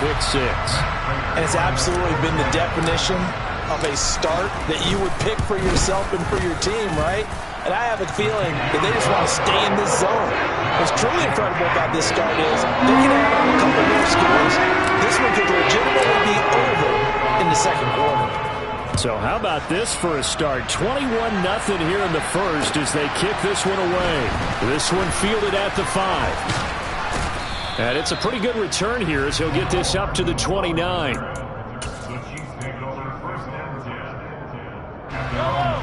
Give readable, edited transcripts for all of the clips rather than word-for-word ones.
pick six. And it's absolutely been the definition of a start that you would pick for yourself and for your team, right? And I have a feeling that they just want to stay in this zone. What's truly incredible about this start is they can add on a couple more scores. This one could legitimately be over in the second quarter. So how about this for a start? 21-0 here in the first as they kick this one away. This one fielded at the 5. And it's a pretty good return here as he'll get this up to the 29.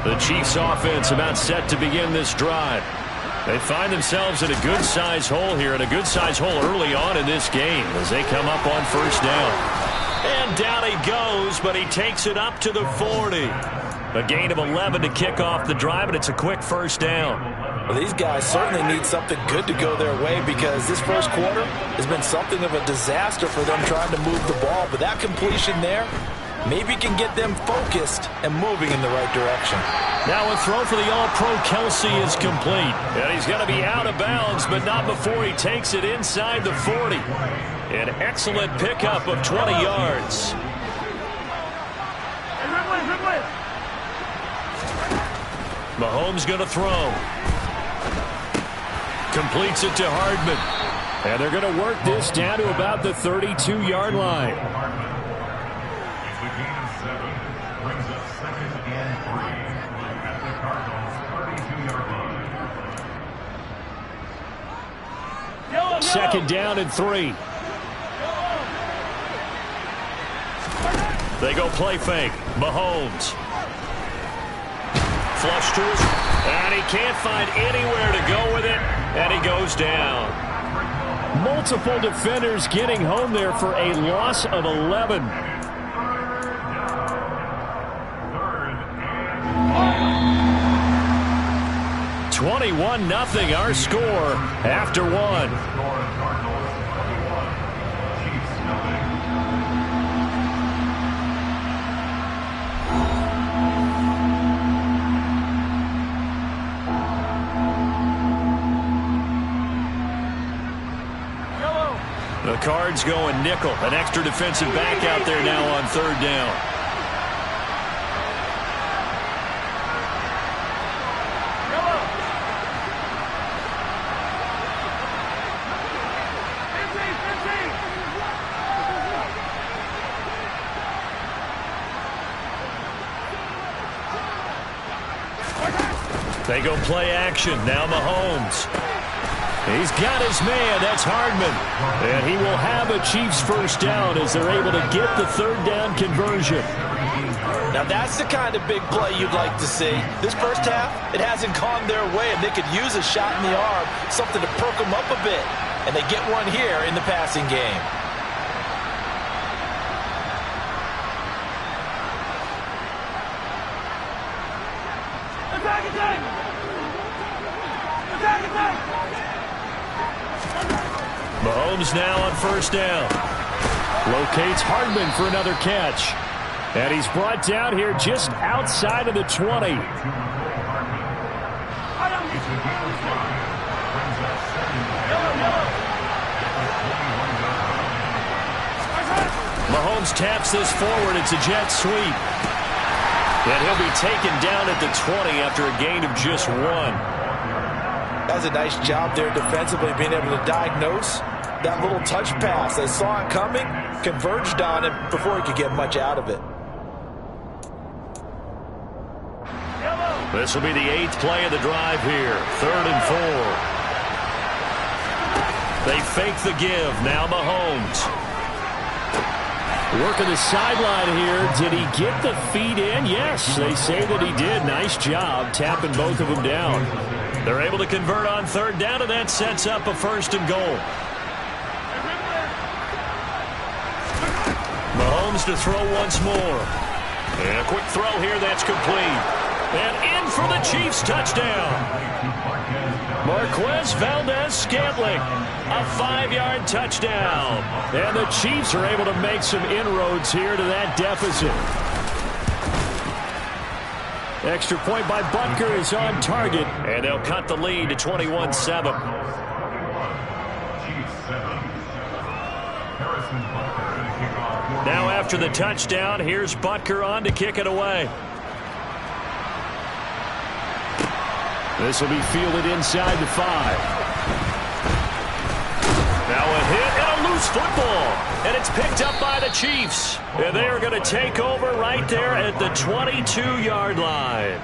The Chiefs offense about set to begin this drive. They find themselves in a good-sized hole here, and a good-sized hole early on in this game as they come up on first down. And down he goes, but he takes it up to the 40. A gain of 11 to kick off the drive, and it's a quick first down. Well, these guys certainly need something good to go their way because this first quarter has been something of a disaster for them trying to move the ball. But that completion there maybe can get them focused and moving in the right direction. Now a throw for the All-Pro Kelsey is complete. And he's going to be out of bounds, but not before he takes it inside the 40. An excellent pickup of 20 yards. Mahomes going to throw. Completes it to Hardman. And they're going to work this down to about the 32-yard line. Second down and 3. They go play fake. Mahomes. Flush to his, and he can't find anywhere to go with it, and he goes down. Multiple defenders getting home there for a loss of 11. (21-0) our score after one. The Cards going nickel. An extra defensive back out there now on third down. They go play action. Now Mahomes. He's got his man. That's Hardman. And he will have a Chiefs first down as they're able to get the third down conversion. Now that's the kind of big play you'd like to see. This first half, it hasn't gone their way, and they could use a shot in the arm, something to perk them up a bit. And they get one here in the passing game. Attack, attack! Attack, attack! Mahomes now on first down. Locates Hardman for another catch. And he's brought down here just outside of the 20. Mahomes taps this forward. It's a jet sweep. And he'll be taken down at the 20 after a gain of just 1. That's a nice job there defensively, being able to diagnose that little touch pass. They saw it coming, converged on it before he could get much out of it. This will be the 8th play of the drive here. 3rd and 4. They fake the give. Now Mahomes. Working the sideline here. Did he get the feet in? Yes, they say that he did. Nice job tapping both of them down. They're able to convert on third down, and that sets up a 1st and goal. Mahomes to throw once more. And a quick throw here that's complete. And in for the Chiefs touchdown. Marquez Valdez-Scantling. A 5-yard touchdown. And the Chiefs are able to make some inroads here to that deficit. Extra point by Butker is on target. And they'll cut the lead to 21-7. Now after the touchdown, here's Butker on to kick it away. This will be fielded inside the 5. Now a hit and a loose football. And it's picked up by the Chiefs. And they are going to take over right there at the 22-yard line.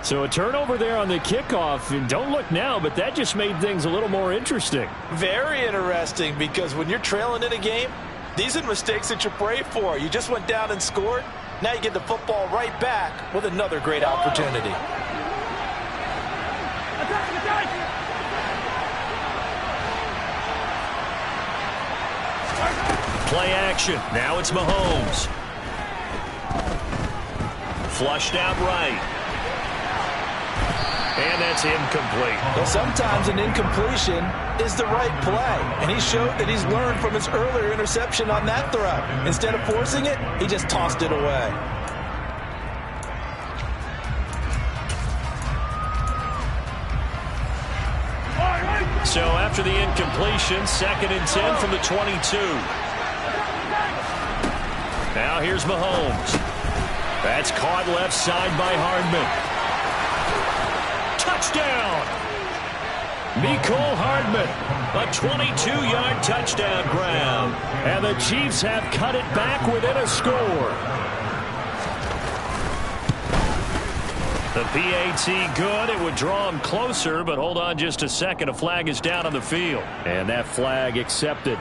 So a turnover there on the kickoff. And don't look now, but that just made things a little more interesting. Very interesting, because when you're trailing in a game, these are the mistakes that you pray for. You just went down and scored. Now you get the football right back with another great opportunity. Play action. Now it's Mahomes. Flushed out right. And that's incomplete. Well, sometimes an incompletion is the right play. And he showed that he's learned from his earlier interception on that throw. Instead of forcing it, he just tossed it away. So after the incompletion, 2nd and 10 from the 22. Now here's Mahomes. That's caught left side by Hardman. Touchdown! Mecole Hardman, a 22-yard touchdown grab. And the Chiefs have cut it back within a score. The PAT good. It would draw him closer, but hold on just a second. A flag is down on the field. And that flag accepted.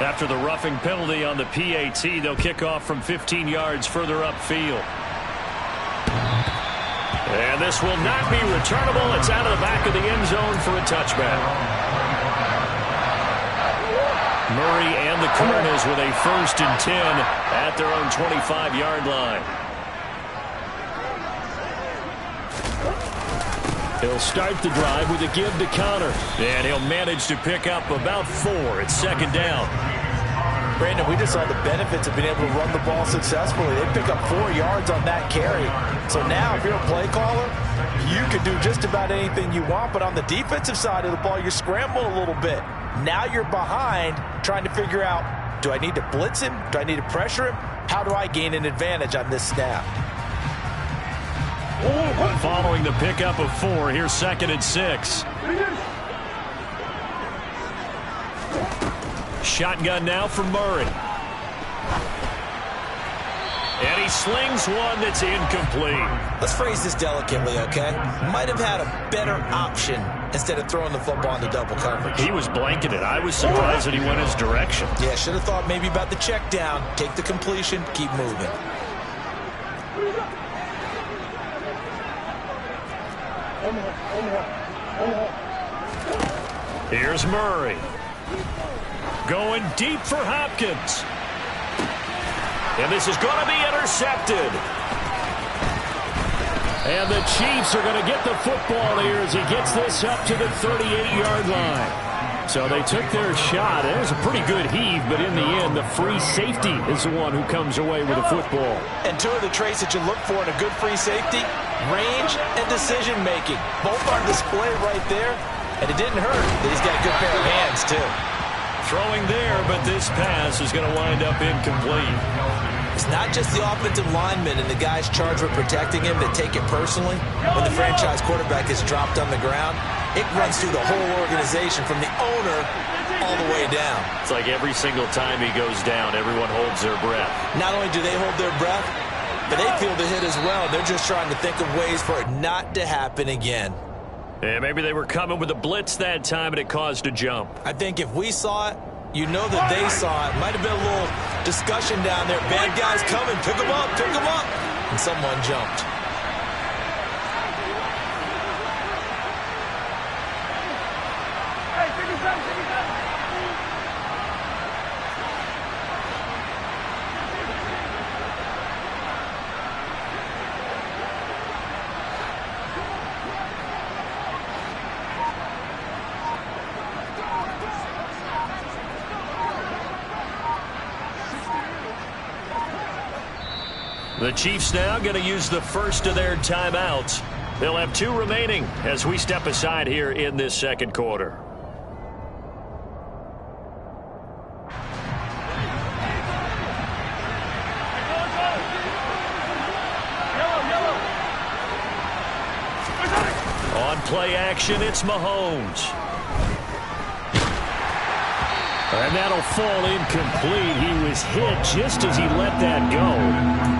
After the roughing penalty on the PAT, they'll kick off from 15 yards further upfield. And this will not be returnable. It's out of the back of the end zone for a touchback. Murray and the Cardinals with a 1st and 10 at their own 25-yard line. He'll start the drive with a give to counter. And he'll manage to pick up about 4. It's 2nd down. Brandon, we just saw the benefits of being able to run the ball successfully. They pick up 4 yards on that carry. So now, if you're a play caller, you can do just about anything you want. But on the defensive side of the ball, you scramble a little bit. Now you're behind, trying to figure out, do I need to blitz him? Do I need to pressure him? How do I gain an advantage on this snap? Following the pickup of 4, here's 2nd and 6. Shotgun now from Murray. And he slings one that's incomplete. Let's phrase this delicately, okay? Might have had a better option instead of throwing the football into double coverage. He was blanketed. I was surprised that he went his direction. Yeah, should have thought maybe about the check down. Take the completion, keep moving. Here's Murray. Going deep for Hopkins. And this is going to be intercepted. And the Chiefs are going to get the football here as he gets this up to the 38-yard line. So they took their shot. It was a pretty good heave, but in the end, the free safety is the one who comes away with the football. And 2 of the traits that you look for in a good free safety, range and decision-making. Both on display right there, and it didn't hurt that he's got a good pair of hands, too. Throwing there, but this pass is going to wind up incomplete. It's not just the offensive linemen and the guys charged with protecting him that take it personally. When the franchise quarterback is dropped on the ground, it runs through the whole organization from the owner all the way down. It's like every single time he goes down, everyone holds their breath. Not only do they hold their breath, but they feel the hit as well. They're just trying to think of ways for it not to happen again. Yeah, maybe they were coming with a blitz that time and it caused a jump. I think if we saw it, you know that they saw it. Might have been a little discussion down there. Bad guys coming. Pick them up. Pick them up. And someone jumped. The Chiefs now going to use the first of their timeouts. They'll have 2 remaining as we step aside here in this second quarter. On play action, it's Mahomes. And that'll fall incomplete. He was hit just as he let that go.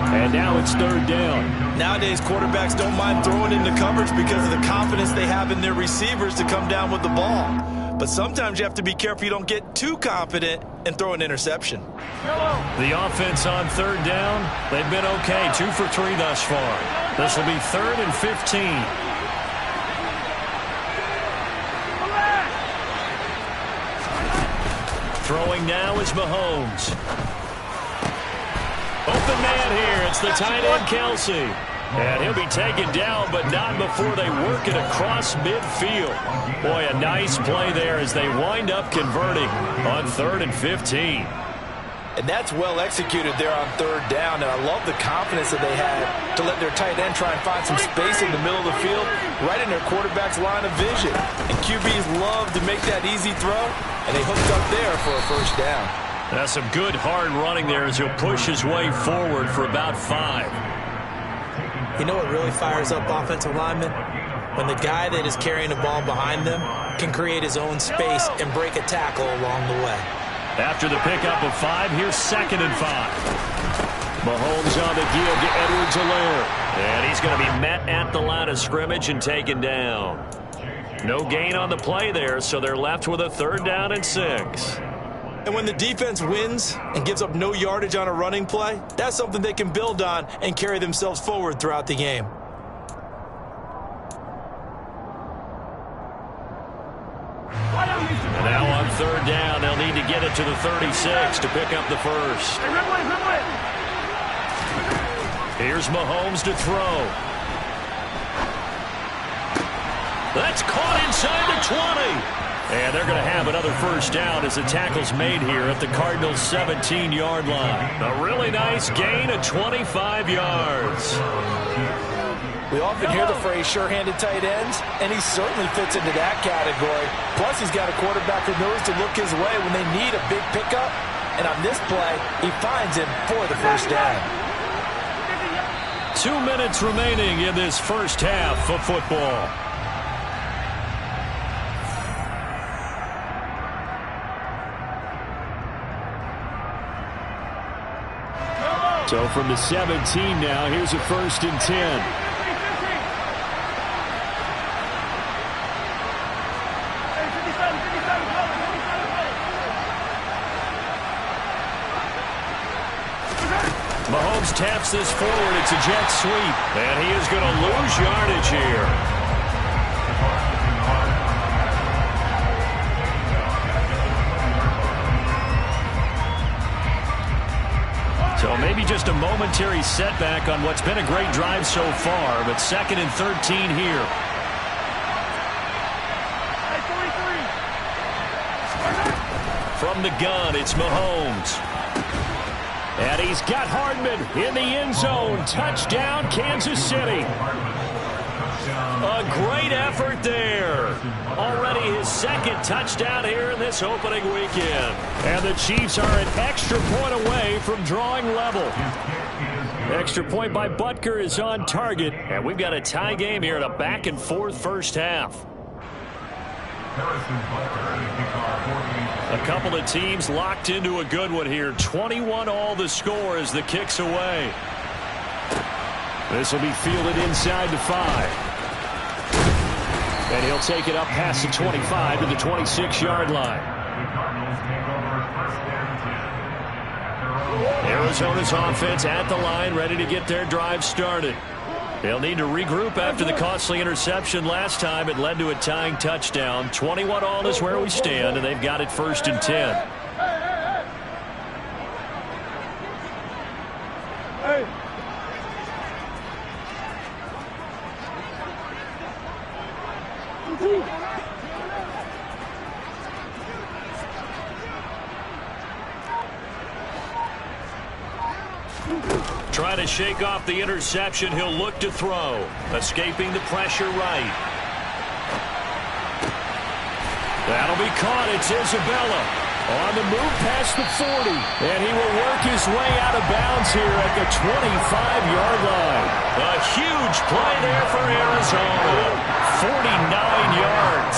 And now it's 3rd down. Nowadays, quarterbacks don't mind throwing into coverage because of the confidence they have in their receivers to come down with the ball. But sometimes you have to be careful you don't get too confident and throw an interception. The offense on 3rd down, they've been okay. 2 for 3 thus far. This will be 3rd and 15. Throwing now is Mahomes. Open man here. It's the tight end, Kelsey. And he'll be taken down, but not before they work it across midfield. Boy, a nice play there as they wind up converting on 3rd and 15. And that's well executed there on 3rd down. And I love the confidence that they had to let their tight end try and find some space in the middle of the field, right in their quarterback's line of vision. And QBs love to make that easy throw, and they hooked up there for a 1st down. That's some good hard running there as he'll push his way forward for about 5. You know what really fires up offensive linemen? When the guy that is carrying the ball behind them can create his own space and break a tackle along the way. After the pickup of 5, here's 2nd and 5. Mahomes on the give to Edwards-Helaire. And he's going to be met at the line of scrimmage and taken down. No gain on the play there, so they're left with a 3rd down and 6. And when the defense wins and gives up no yardage on a running play, that's something they can build on and carry themselves forward throughout the game. And now on 3rd down, they'll need to get it to the 36 to pick up the 1st. Here's Mahomes to throw. That's caught inside the 20. And they're going to have another 1st down as the tackle's made here at the Cardinals' 17-yard line. A really nice gain of 25 yards. We often hear the phrase sure-handed tight ends, and he certainly fits into that category. Plus, he's got a quarterback who knows to look his way when they need a big pickup. And on this play, he finds him for the 1st down. 2 minutes remaining in this first half of football. So from the 17 now, here's a 1st and 10. Mahomes taps this forward. It's a jet sweep. And he is going to lose yardage here. So maybe just a momentary setback on what's been a great drive so far, but 2nd and 13 here. From the gun, it's Mahomes. And he's got Hardman in the end zone. Touchdown, Kansas City. A great effort there. Already his 2nd touchdown here in this opening weekend. And the Chiefs are an extra point away from drawing level. Extra point by Butker is on target. And we've got a tie game here in a back-and-forth first half. A couple of teams locked into a good one here. 21-all the score as the kick's away. This will be fielded inside the 5. And he'll take it up past the 25 to the 26-yard line. Arizona's offense at the line, ready to get their drive started. They'll need to regroup after the costly interception last time. It led to a tying touchdown. 21-all is where we stand, and they've got it 1st and 10. Hey. Trying to shake off the interception. He'll look to throw. Escaping the pressure right. That'll be caught. It's Isabella on the move past the 40. And he will work his way out of bounds here at the 25-yard line. A huge play there for Arizona. 49 yards.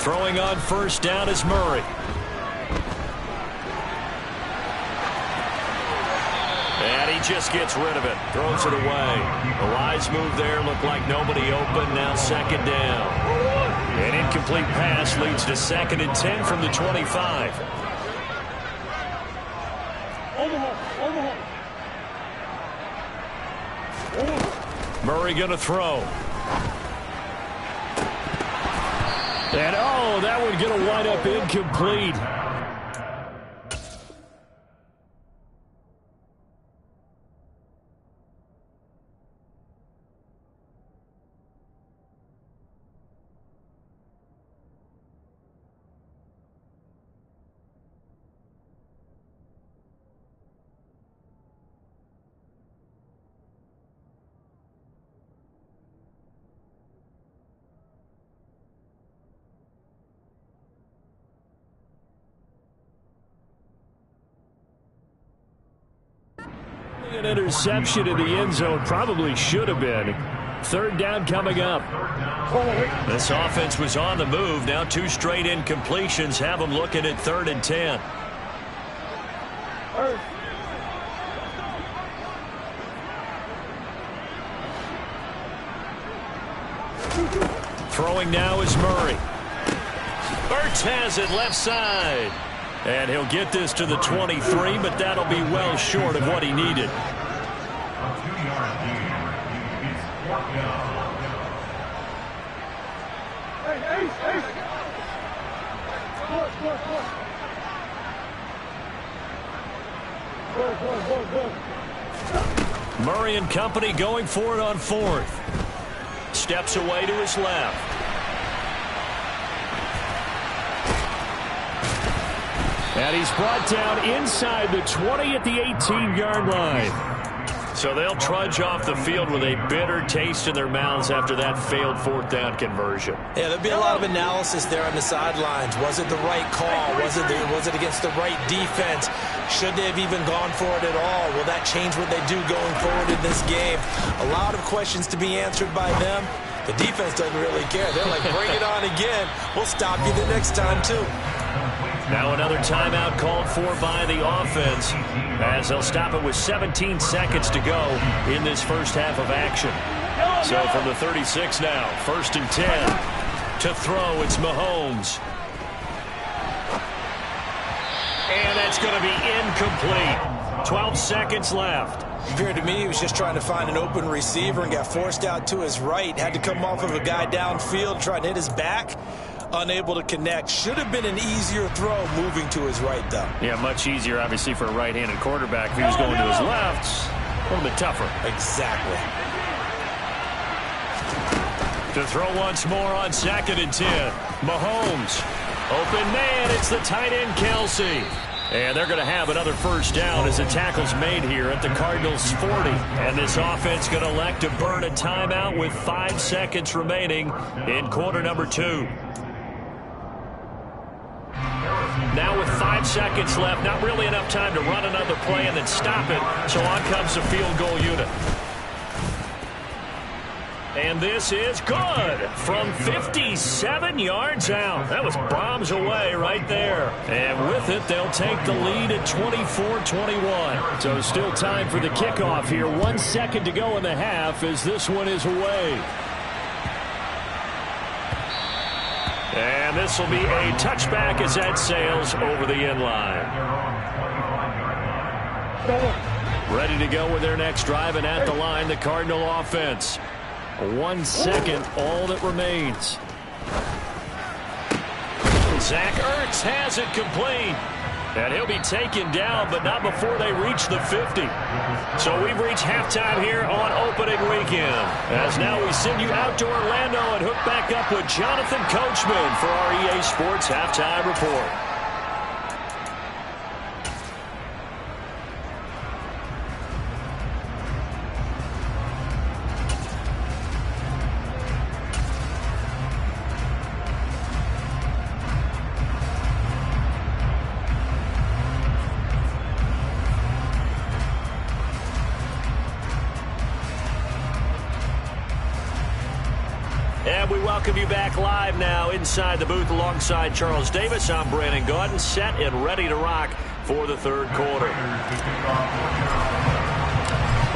Throwing on first down is Murray. And he just gets rid of it. Throws it away. The wise move there. Looked like nobody open. Now second down. An incomplete pass leads to 2nd and 10 from the 25. Murray going to throw. And, oh, that one going to wind up incomplete. An interception in the end zone probably should have been. 3rd down coming up. This offense was on the move. Now 2 straight incompletions have them looking at 3rd and 10. Throwing now is Murray. Ertz has it left side. And he'll get this to the 23, but that'll be well short of what he needed. Murray and company going for it on 4th. Steps away to his left. And he's brought down inside the 20 at the 18-yard line. So they'll trudge off the field with a bitter taste in their mouths after that failed 4th down conversion. Yeah, there'll be a lot of analysis there on the sidelines. Was it the right call? Was it against the right defense? Should they have even gone for it at all? Will that change what they do going forward in this game? A lot of questions to be answered by them. The defense doesn't really care. They're like, bring it on again. We'll stop you the next time, too. Now another timeout called for by the offense as they'll stop it with 17 seconds to go in this first half of action. So from the 36 now, 1st and 10. To throw, it's Mahomes. And that's going to be incomplete. 12 seconds left. It appeared to me he was just trying to find an open receiver and got forced out to his right. Had to come off of a guy downfield, trying to hit his back. Unable to connect. Should have been an easier throw moving to his right, though. Yeah, much easier, obviously, for a right-handed quarterback. If he was going to his left, a little bit tougher. Exactly. To throw once more on 2nd and 10. Mahomes. Open man. It's the tight end, Kelsey. And they're going to have another first down as the tackle's made here at the Cardinals' 40. And this offense going to elect to burn a timeout with 5 seconds remaining in quarter number 2. Now with 5 seconds left, not really enough time to run another play and then stop it. So on comes the field goal unit. And this is good from 57 yards out. That was bombs away right there. And with it, they'll take the lead at 24-21. So still time for the kickoff here. 1 second to go in the half as this one is away. And this will be a touchback as that sails over the end line. Ready to go with their next drive, and at the line, the Cardinal offense. 1 second, all that remains. Zach Ertz has it complete. And he'll be taken down, but not before they reach the 50. So we've reached halftime here on opening weekend. As now we send you out to Orlando and hook back up with Jonathan Coachman for our EA Sports Halftime Report. And we welcome you back live now inside the booth alongside Charles Davis. I'm Brandon Gaudin, set and ready to rock for the third quarter.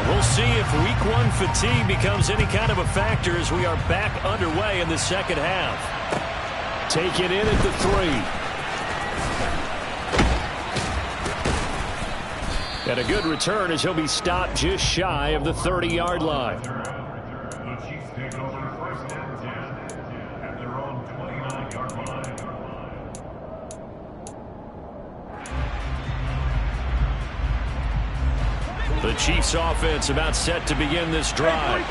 We'll see if week one fatigue becomes any kind of a factor as we are back underway in the second half. Take it in at the 3. And a good return as he'll be stopped just shy of the 30-yard line. The Chiefs offense about set to begin this drive.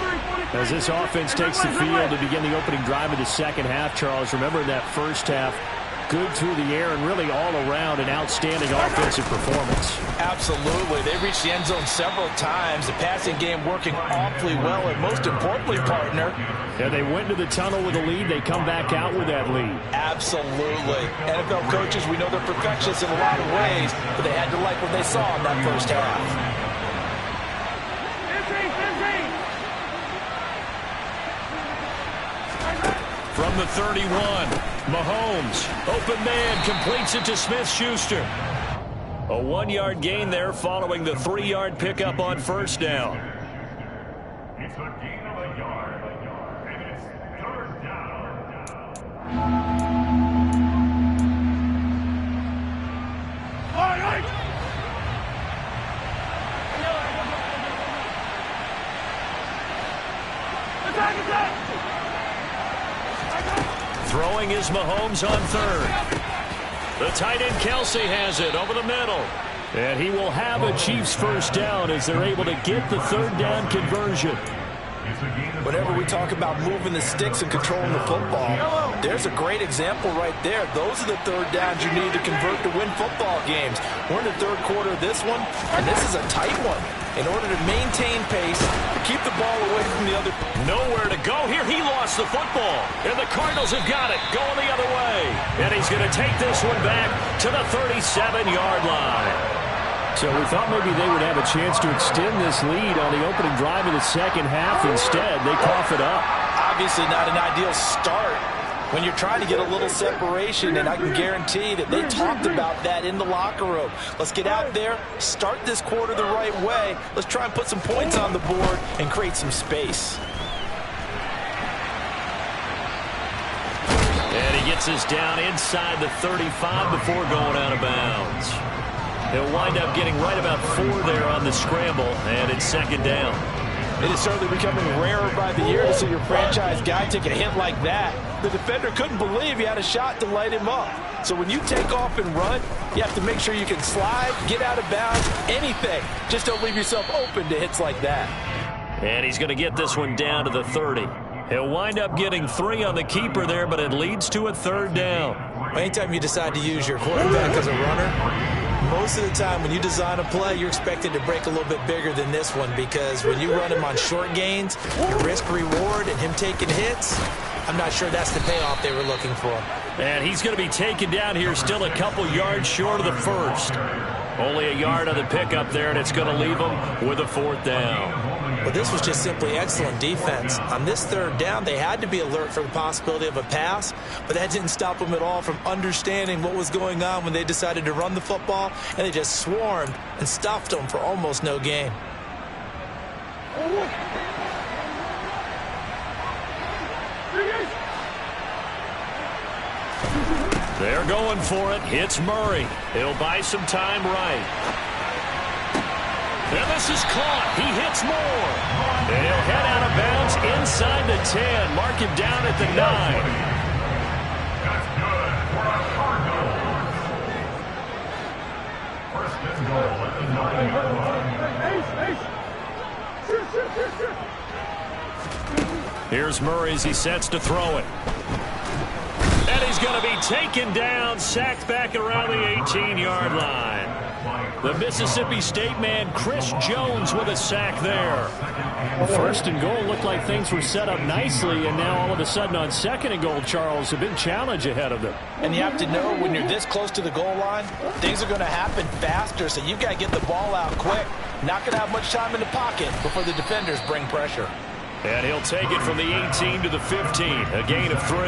As this offense takes the field to begin the opening drive of the second half, Charles, remember that first half, good through the air and really all around an outstanding offensive performance. Absolutely. They reached the end zone several times. The passing game working awfully well, and most importantly, partner. Yeah, they went to the tunnel with a lead. They come back out with that lead. Absolutely. NFL coaches, we know they're perfectionists in a lot of ways, but they had to like what they saw in that first half. From the 31, Mahomes, open man, completes it to Smith-Schuster. A 1-yard gain there following the 3-yard pickup on first down. It's a gain of a yard, and it's third down. All right. Attack! Throwing is Mahomes on third. The tight end Kelsey has it over the middle. And he will have a Chiefs first down as they're able to get the third down conversion. Whenever we talk about moving the sticks and controlling the football, there's a great example right there. Those are the third downs you need to convert to win football games. We're in the third quarter of this one, and this is a tight one. In order to maintain pace, to keep the ball away from the other. Nowhere to go here. He lost the football. And the Cardinals have got it going the other way. And he's going to take this one back to the 37-yard line. So we thought maybe they would have a chance to extend this lead on the opening drive of the second half. Instead, they cough it up. Obviously not an ideal start when you're trying to get a little separation, and I can guarantee that they talked about that in the locker room. Let's get out there, start this quarter the right way. Let's try and put some points on the board and create some space. And he gets us down inside the 35 before going out of bounds. He'll wind up getting right about 4 there on the scramble, and it's second down. It is certainly becoming rarer by the year to see your franchise guy take a hit like that. The defender couldn't believe he had a shot to light him up. So when you take off and run, you have to make sure you can slide, get out of bounds, anything. Just don't leave yourself open to hits like that. And he's going to get this one down to the 30. He'll wind up getting 3 on the keeper there, but it leads to a third down. Anytime you decide to use your quarterback as a runner, most of the time when you design a play, you're expected to break a little bit bigger than this one, because when you run him on short gains, your risk-reward and him taking hits, I'm not sure that's the payoff they were looking for. And he's going to be taken down here, still a couple yards short of the first. Only a yard on the pickup there, and it's going to leave him with a fourth down. Well, this was just simply excellent defense. On this third down, they had to be alert for the possibility of a pass, but that didn't stop them at all from understanding what was going on when they decided to run the football, and they just swarmed and stuffed them for almost no gain. They're going for it. It's Murray. He'll buy some time right. And this is caught. He hits more. And he'll head out of bounds inside the 10. Mark him down at the 9. That's good for a Cardinals. First and goal at the 9-yard line. Here's Murray as he sets to throw it. And he's going to be taken down, sacked back around the 18-yard line. The Mississippi State man, Chris Jones, with a sack there. First and goal looked like things were set up nicely, and now all of a sudden on second and goal, Charles, a big challenge ahead of them. And you have to know when you're this close to the goal line, things are going to happen faster, so you've got to get the ball out quick. Not going to have much time in the pocket before the defenders bring pressure. And he'll take it from the 18 to the 15, a gain of 3.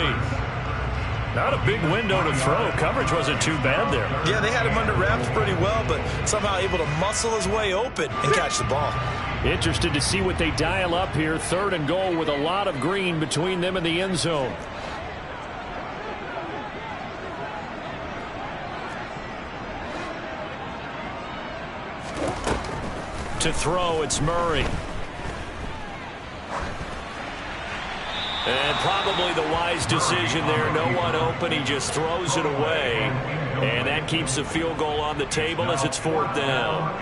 Not a big window to throw. Coverage wasn't too bad there. Yeah, they had him under wraps pretty well, but somehow able to muscle his way open and catch the ball. Interested to see what they dial up here. 3rd and goal with a lot of green between them and the end zone. To throw, it's Murray. And probably the wise decision there. No one open. He just throws it away. And that keeps the field goal on the table as it's 4th down.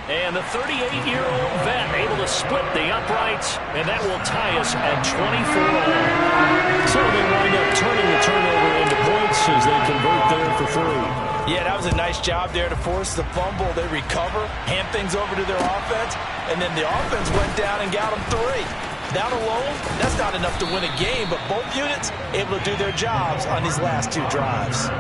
And the 38-year-old vet able to split the uprights, and that will tie us at 24 all. So they wind up turning the turnover into points as they convert there for 3. Yeah, that was a nice job there to force the fumble. They recover, hand things over to their offense, and then the offense went down and got them 3. That alone, that's not enough to win a game, but both units able to do their jobs on these last 2 drives.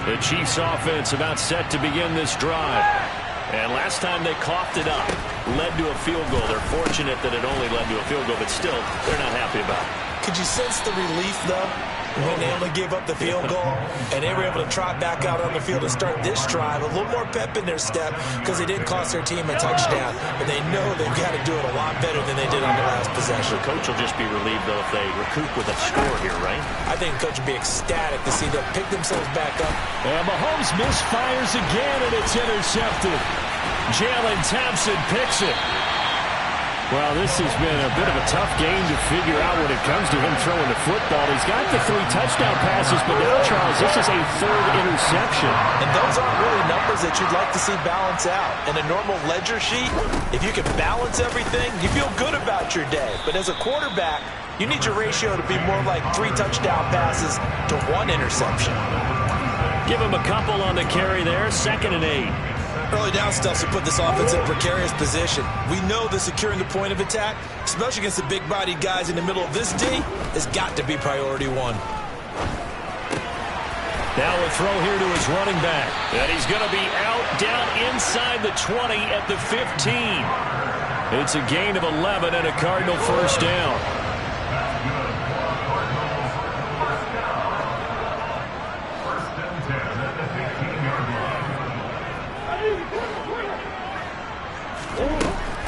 The Chiefs offense about set to begin this drive. And last time they coughed it up, led to a field goal. They're fortunate that it only led to a field goal, but still, they're not happy about it. Could you sense the relief, though, when they only gave up the field goal and they were able to trot back out on the field to start this drive? A little more pep in their step because they didn't cost their team a touchdown, but they know they've got to do it a lot better than they did on the last possession. The coach will just be relieved, though, if they recoup with a score here, right? I think the coach will be ecstatic to see them pick themselves back up. And Mahomes misfires again, and it's intercepted. Jalen Thompson picks it. Well, this has been a bit of a tough game to figure out when it comes to him throwing the football. He's got the 3 touchdown passes, but now, Charles, this is a 3rd interception. And those aren't really numbers that you'd like to see balance out. In a normal ledger sheet, if you can balance everything, you feel good about your day. But as a quarterback, you need your ratio to be more like 3 touchdown passes to 1 interception. Give him a couple on the carry there, 2nd and 8. Early down stuff to put this offense in a precarious position. We know that securing the point of attack, especially against the big-bodied guys in the middle of this D, has got to be priority 1. Now a throw here to his running back. And he's going to be out down inside the 20 at the 15. It's a gain of 11 and a Cardinal 1st down.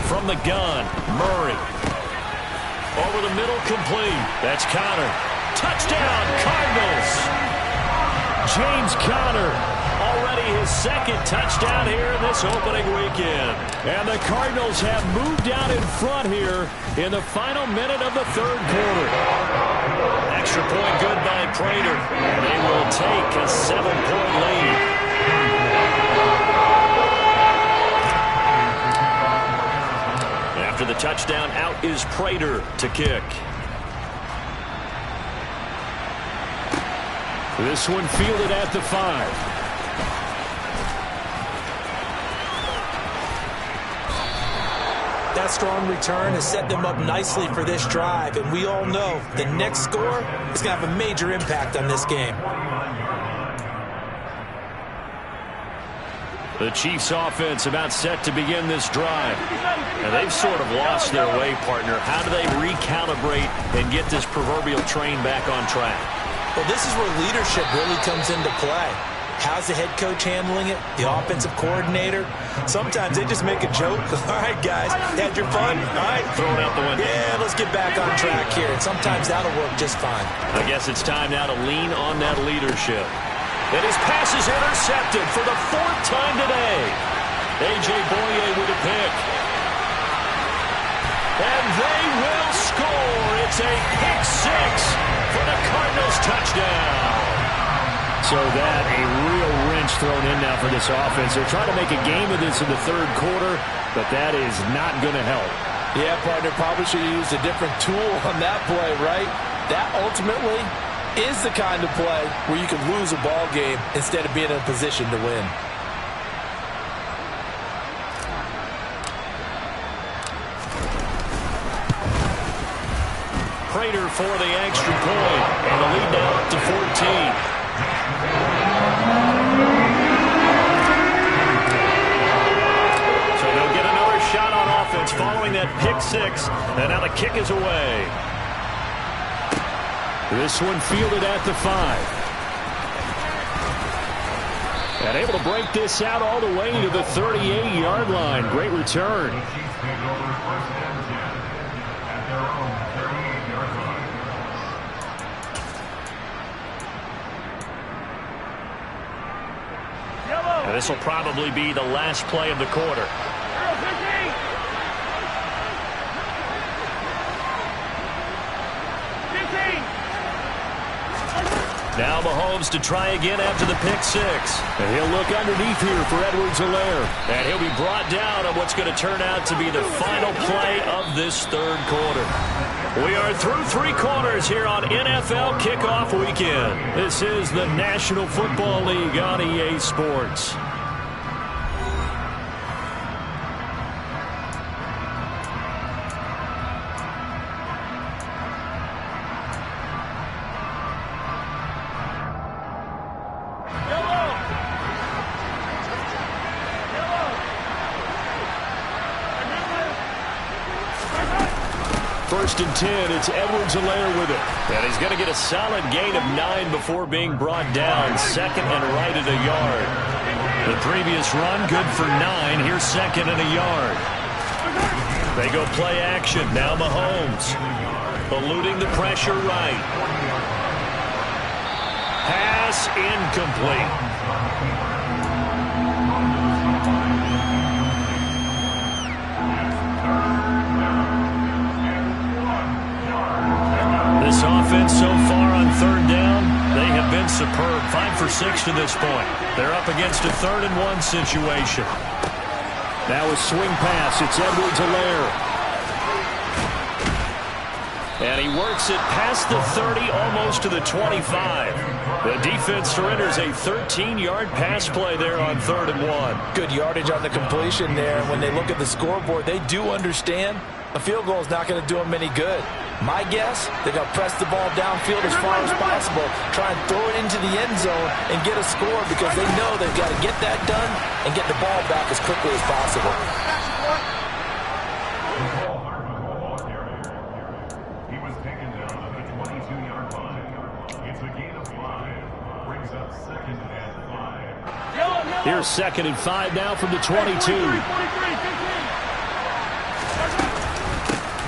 From the gun, Murray. Over the middle, complete. That's Conner. Touchdown, Cardinals. James Conner, already his 2nd touchdown here in this opening weekend. And the Cardinals have moved out in front here in the final minute of the 3rd quarter. Extra point good by Prater. They will take a 7-point lead. After the touchdown, out is Prater to kick. This one fielded at the 5. That strong return has set them up nicely for this drive, and we all know the next score is going to have a major impact on this game. The Chiefs offense about set to begin this drive. And they've sort of lost their way, partner. How do they recalibrate and get this proverbial train back on track? Well, this is where leadership really comes into play. How's the head coach handling it? The offensive coordinator? Sometimes they just make a joke. All right, guys, had your fun? All right. Throw it out the window. Yeah, let's get back on track here. And sometimes that'll work just fine. I guess it's time now to lean on that leadership. And his pass is intercepted for the 4th time today. A.J. Boye with a pick. And they will score. It's a pick 6 for the Cardinals touchdown. So that a real wrench thrown in now for this offense. They're trying to make a game of this in the 3rd quarter, but that is not going to help. Yeah, partner, probably should have used a different tool on that play, right? That ultimately is the kind of play where you can lose a ball game instead of being in a position to win. Prater for the extra point, and the lead now up to 14. So they'll get another shot on offense following that pick six, and now the kick is away. This one fielded at the 5. And able to break this out all the way to the 38-yard line. Great return. And this will probably be the last play of the quarter. Now Mahomes to try again after the pick six. And he'll look underneath here for Edwards-Helaire. And he'll be brought down on what's going to turn out to be the final play of this third quarter. We are through 3 quarters here on NFL Kickoff Weekend. This is the National Football League on EA Sports. First and 10, it's Edwards-Helaire with it. And he's going to get a solid gain of 9 before being brought down. Second and right at a yard. The previous run, good for 9. Here's second and a yard. They go play action. Now Mahomes. Eluding the pressure right. Pass incomplete. This offense so far on third down, they have been superb. 5 for 6 to this point. They're up against a 3rd and 1 situation. Now a swing pass. It's Edwards-Helaire. And he works it past the 30, almost to the 25. The defense surrenders a 13-yard pass play there on 3rd and 1. Good yardage on the completion there. When they look at the scoreboard, they do understand a field goal is not going to do them any good. My guess, they're going to press the ball downfield as far as possible, try and throw it into the end zone and get a score because they know they've got to get that done and get the ball back as quickly as possible. He was taken down at the 22-yard line. It's a gain of 5. Brings up second and 5. Here's second and 5 now from the 22.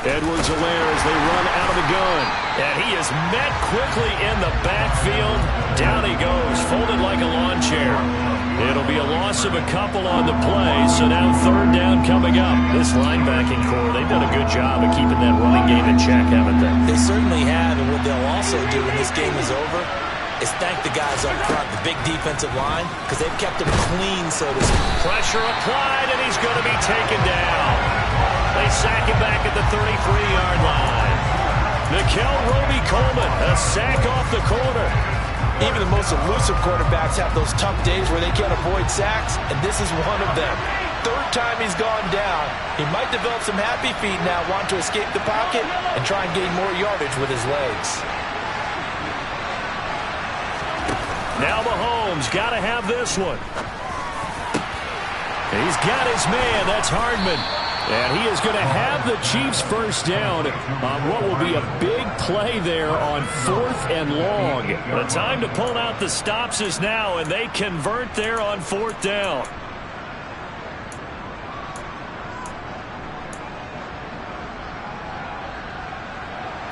Edwards-Helaire as they run out of the gun. And he is met quickly in the backfield. Down he goes, folded like a lawn chair. It'll be a loss of a couple on the play, so now 3rd down coming up. This linebacking core, they've done a good job of keeping that running game in check, haven't they? They certainly have, and what they'll also do when this game is over is thank the guys up front, the big defensive line, because they've kept them clean, so to speak. Pressure applied, and he's going to be taken down. They sack him back at the 33-yard line. Nickel Roby-Coleman, a sack off the corner. Even the most elusive quarterbacks have those tough days where they can't avoid sacks, and this is one of them. 3rd time he's gone down. He might develop some happy feet now, want to escape the pocket and try and gain more yardage with his legs. Now Mahomes got to have this one. He's got his man. That's Hardman. And he is going to have the Chiefs first down on what will be a big play there on 4th and long. The time to pull out the stops is now, and they convert there on 4th down.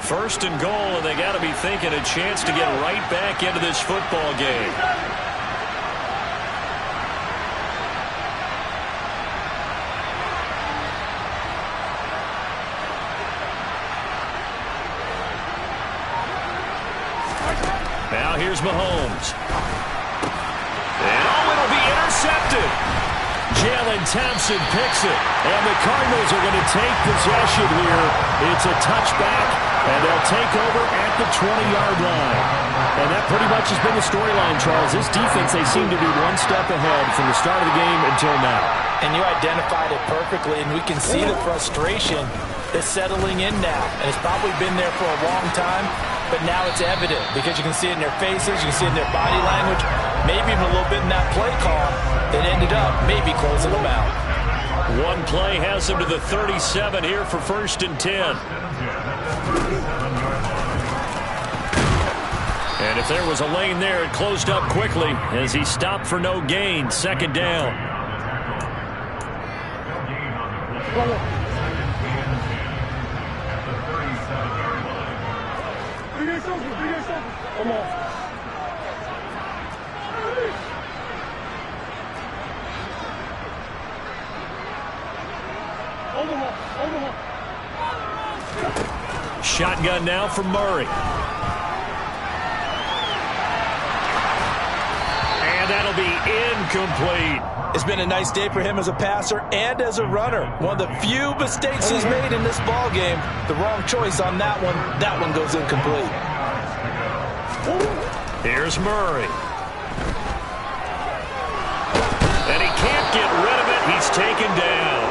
First and goal, and they got to be thinking a chance to get right back into this football game. Now here's Mahomes. And it'll be intercepted. Jalen Thompson picks it. And the Cardinals are going to take possession here. It's a touchback, and they'll take over at the 20-yard line. And that pretty much has been the storyline, Charles. This defense, they seem to be one step ahead from the start of the game until now. And you identified it perfectly, and we can see the frustration is settling in now, and it's probably been there for a long time, but now it's evident because you can see it in their faces, you can see it in their body language, maybe even a little bit in that play call that ended up maybe closing them out. One play has them to the 37 here for 1st and 10. And if there was a lane there, it closed up quickly as he stopped for no gain. 2nd down. Shotgun now for Murray. And that'll be incomplete. It's been a nice day for him as a passer and as a runner. One of the few mistakes he's made in this ball game. The wrong choice on that one. That one goes incomplete. Here's Murray. And he can't get rid of it. He's taken down.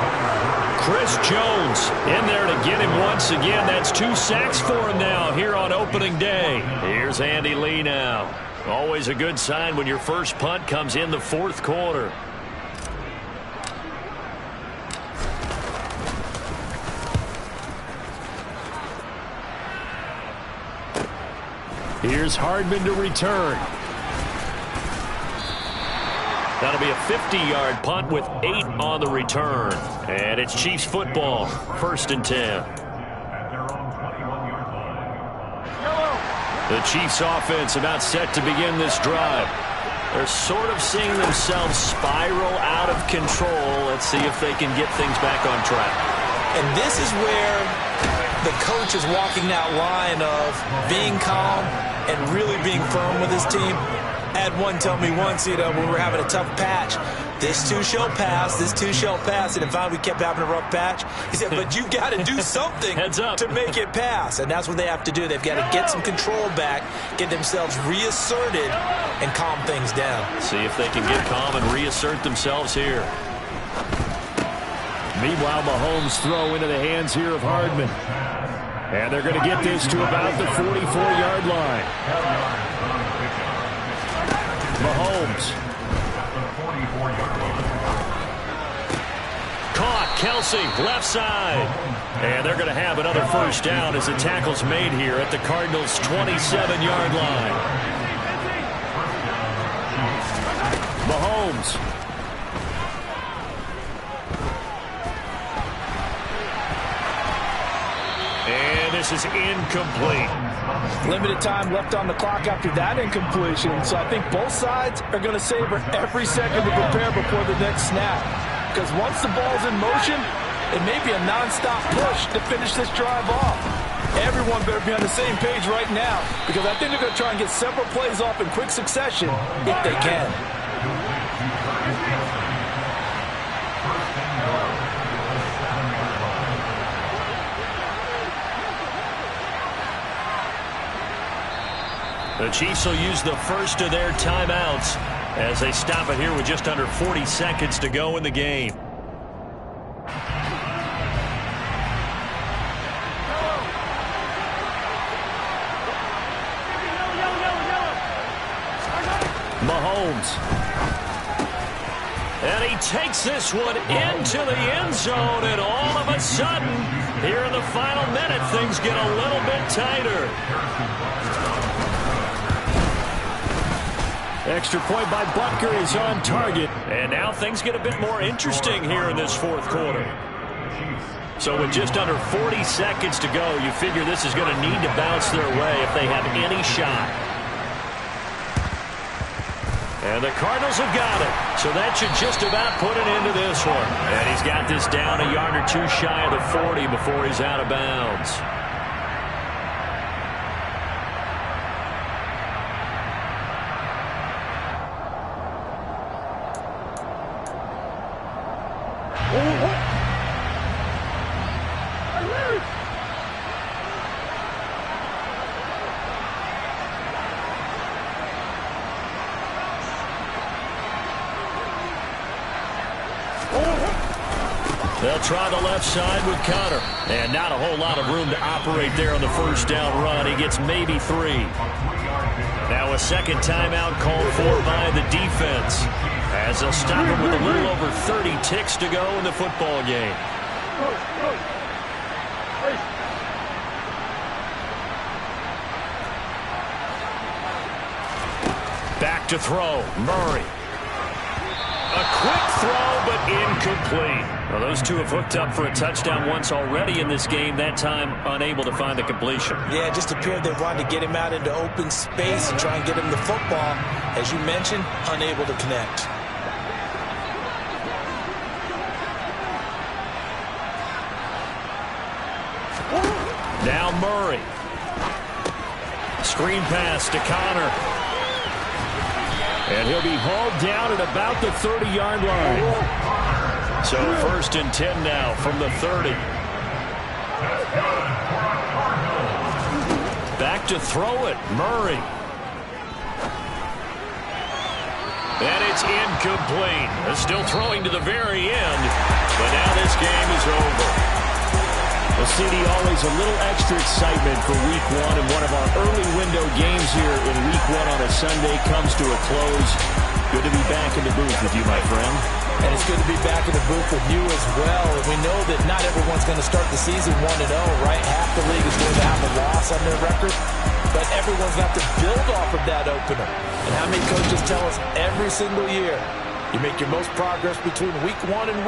Chris Jones in there to get him once again. That's 2 sacks for him now here on opening day. Here's Andy Lee now. Always a good sign when your first punt comes in the 4th quarter. Here's Hardman to return. That'll be a 50-yard punt with 8 on the return. And it's Chiefs football, 1st and 10. The Chiefs offense about set to begin this drive. They're sort of seeing themselves spiral out of control. Let's see if they can get things back on track. And this is where the coach is walking that line of being calm and really being firm with his team. I had one tell me once, when we were having a tough patch, this too shall pass, this too shall pass. And then finally we kept having a rough patch. He said, but you got to do something to make it pass. And that's what they have to do. They've got to get some control back, get themselves reasserted, and calm things down. See if they can get calm and reassert themselves here. Meanwhile, Mahomes throw into the hands here of Hardman. And they're going to get this to about the 44-yard line. Mahomes. Caught. Kelsey, left side. And they're going to have another first down as the tackle's made here at the Cardinals' 27-yard line. Mahomes. And this is incomplete. Limited time left on the clock after that incompletion, so I think both sides are going to savor every second to prepare before the next snap. Because once the ball's in motion, it may be a nonstop push to finish this drive off. Everyone better be on the same page right now, because I think they're going to try and get several plays off in quick succession if they can. The Chiefs will use the first of their timeouts as they stop it here with just under 40 seconds to go in the game. Mahomes. And he takes this one into the end zone, and all of a sudden, here in the final minute, things get a little bit tighter. Extra point by Butker is on target. And now things get a bit more interesting here in this 4th quarter. So with just under 40 seconds to go, you figure this is going to need to bounce their way if they have any shot. And the Cardinals have got it. So that should just about put an end to this one. And he's got this down a yard or two shy of the 40 before he's out of bounds. They'll try the left side with Connor. And not a whole lot of room to operate there on the first down run. He gets maybe 3. Now a second timeout called for by the defense, as they'll stop him with a little over 30 ticks to go in the football game. Back to throw, Murray. A quick throw, but incomplete. Well, those two have hooked up for a touchdown once already in this game, that time unable to find the completion. Yeah, it just appeared they wanted to get him out into open space and try and get him the football. As you mentioned, unable to connect. Now Murray. Screen pass to Connor. And he'll be hauled down at about the 30-yard line. So 1st and 10 now from the 30. Back to throw it, Murray. And it's incomplete. They're still throwing to the very end, but now this game is over. Well, CD, always a little extra excitement for Week 1, and one of our early window games here in Week 1 on a Sunday comes to a close. Good to be back in the booth with you, my friend. And it's good to be back in the booth with you as well. And we know that not everyone's going to start the season 1-0, right? Half the league is going to have a loss on their record. But everyone's going to have to build off of that opener. And how many coaches tell us every single year, you make your most progress between Week 1 and